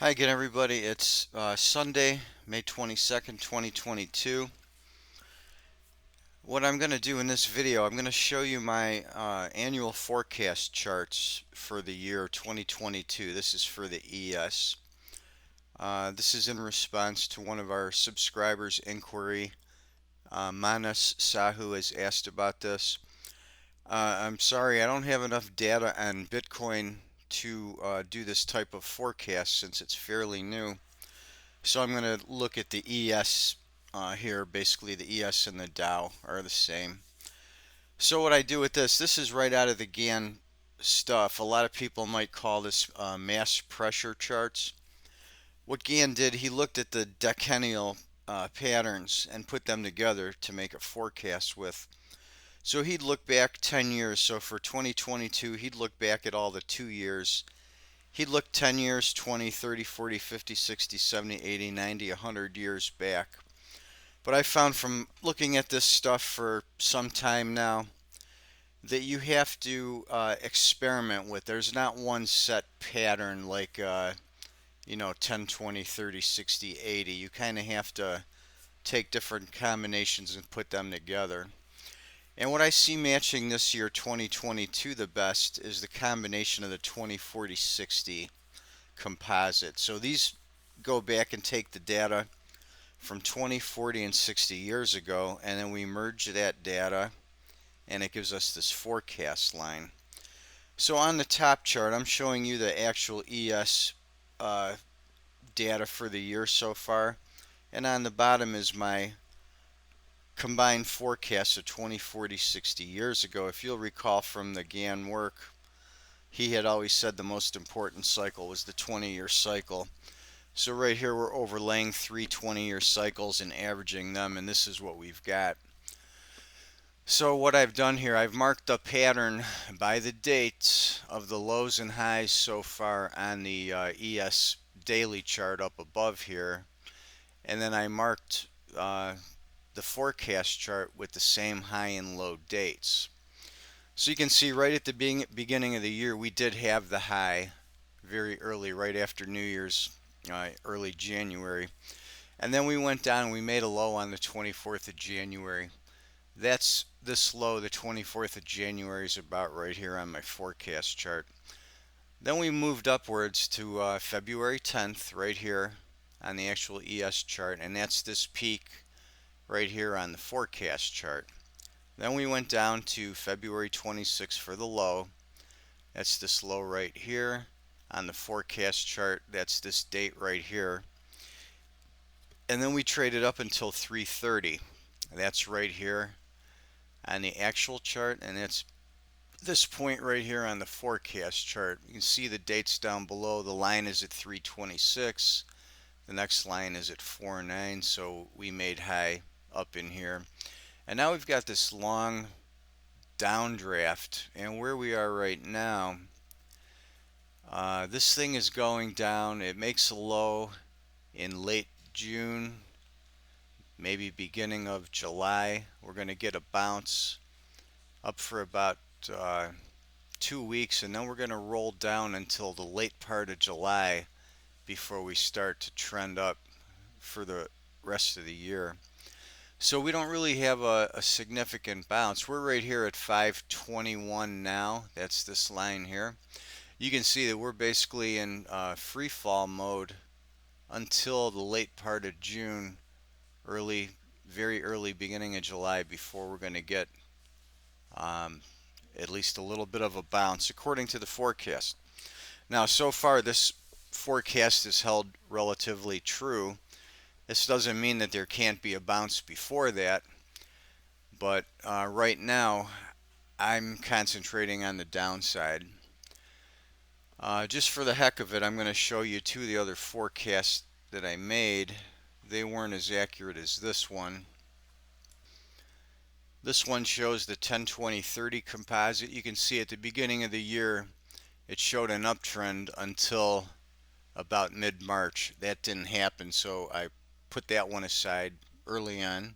Hi again, everybody. It's Sunday, May 22nd, 2022. What I'm going to do in this video, I'm going to show you my annual forecast charts for the year 2022. This is for the ES. This is in response to one of our subscribers' inquiry. Manas Sahu has asked about this. I'm sorry, I don't have enough data on Bitcoin to do this type of forecast since it's fairly new. So I'm going to look at the ES here. Basically, the ES and the Dow are the same. So what I do with this is right out of the Gann stuff. A lot of people might call this mass pressure charts. What Gann did, he looked at the decennial patterns and put them together to make a forecast with. So he'd look back 10 years. So for 2022, he'd look back at all the 2 years. He'd look 10 years, 20, 30, 40, 50, 60, 70, 80, 90, 100 years back. But I found from looking at this stuff for some time now that you have to experiment with. There's not one set pattern like, 10, 20, 30, 60, 80. You kind of have to take different combinations and put them together. And what I see matching this year, 2022, the best is the combination of the 20, 40, 60 composite. So these go back and take the data from 20, 40, and 60 years ago, and then we merge that data, and it gives us this forecast line. So on the top chart, I'm showing you the actual ES uh, data for the year so far, and on the bottom is my combined forecast of 20, 40, 60 years ago. If you'll recall from the Gann work, he had always said the most important cycle was the 20-year cycle. So right here we're overlaying three 20-year cycles and averaging them, and this is what we've got. So what I've done here, I've marked a pattern by the dates of the lows and highs so far on the ES daily chart up above here, and then I marked the forecast chart with the same high and low dates. So you can see right at the beginning of the year we did have the high very early, right after New Year's, early January. And then we went down and we made a low on the 24th of January. That's this low, the 24th of January, is about right here on my forecast chart. Then we moved upwards to February 10th, right here on the actual ES chart, and that's this peak right here on the forecast chart. Then we went down to February 26th for the low. That's this low right here on the forecast chart. That's this date right here. And then we traded up until 330. That's right here on the actual chart, and it's this point right here on the forecast chart. You can see the dates down below. The line is at 326. The next line is at 49, so we made high up in here. And now we've got this long downdraft, and where we are right now, this thing is going down. It makes a low in late June, maybe beginning of July. We're going to get a bounce up for about 2 weeks, and then we're going to roll down until the late part of July before we start to trend up for the rest of the year. So we don't really have a significant bounce. We're right here at 521 now. That's this line here. You can see that we're basically in free fall mode until the late part of June, very early beginning of July, before we're going to get at least a little bit of a bounce according to the forecast. Now, so far this forecast is held relatively true. This doesn't mean that there can't be a bounce before that, but right now I'm concentrating on the downside. Just for the heck of it, I'm going to show you two of the other forecasts that I made. They weren't as accurate as this one. This one shows the 10, 20, 30 composite. You can see at the beginning of the year it showed an uptrend until about mid-March. That didn't happen, so I put that one aside early on.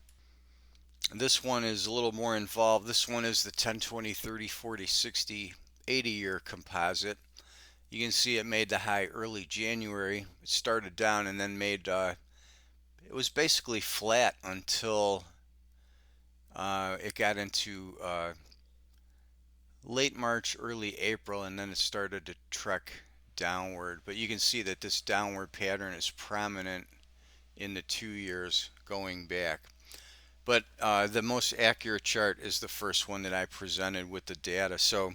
This one is a little more involved. This one is the 10, 20, 30, 40, 60, 80 year composite. You can see it made the high early January. It started down and then made it was basically flat until it got into late March, early April, and then it started to trek downward. But you can see that this downward pattern is prominent in the 2 years going back. But the most accurate chart is the first one that I presented with the data. So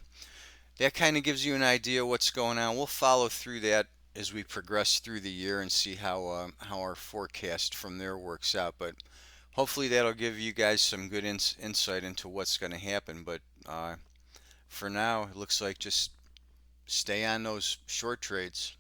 that kind of gives you an idea what's going on. We'll follow through that as we progress through the year and see how our forecast from there works out. But hopefully that'll give you guys some good insight into what's going to happen. But for now, it looks like just stay on those short trades.